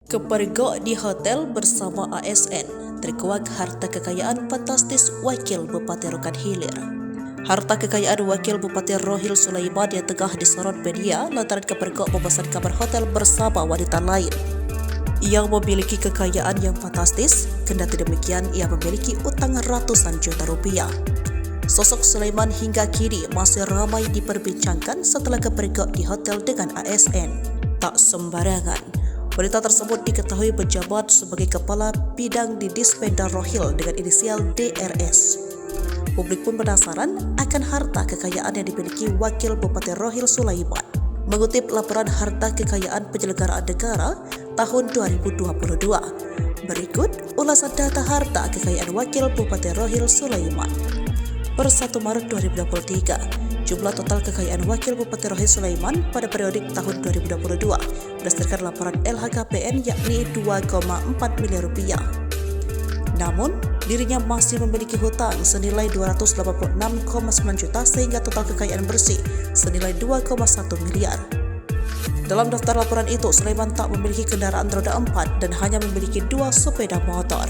Kepergok di hotel bersama ASN, terkuak harta kekayaan fantastis Wakil Bupati Rokan Hilir. Harta kekayaan Wakil Bupati Rohil Sulaiman yang tengah disorot media lantaran kepergok memesan kamar hotel bersama wanita lain. Ia memiliki kekayaan yang fantastis, kendati demikian ia memiliki utang ratusan juta rupiah. Sosok Sulaiman hingga kini masih ramai diperbincangkan setelah kepergok di hotel dengan ASN. Tak sembarangan. Wanita tersebut diketahui menjabat sebagai Kepala Bidang di Dispenda Rohil dengan inisial DRS. Publik pun penasaran akan harta kekayaan yang dimiliki Wakil Bupati Rohil Sulaiman. Mengutip laporan harta kekayaan penyelenggaraan negara tahun 2022, berikut ulasan data harta kekayaan Wakil Bupati Rohil Sulaiman. Per 1 Maret 2023, jumlah total kekayaan Wakil Bupati Rohil Sulaiman pada periodik tahun 2022 berdasarkan laporan LHKPN yakni 2,4 miliar rupiah. Namun, dirinya masih memiliki hutang senilai 286,9 juta sehingga total kekayaan bersih senilai 2,1 miliar. Dalam daftar laporan itu, Sulaiman tak memiliki kendaraan roda 4 dan hanya memiliki 2 sepeda motor.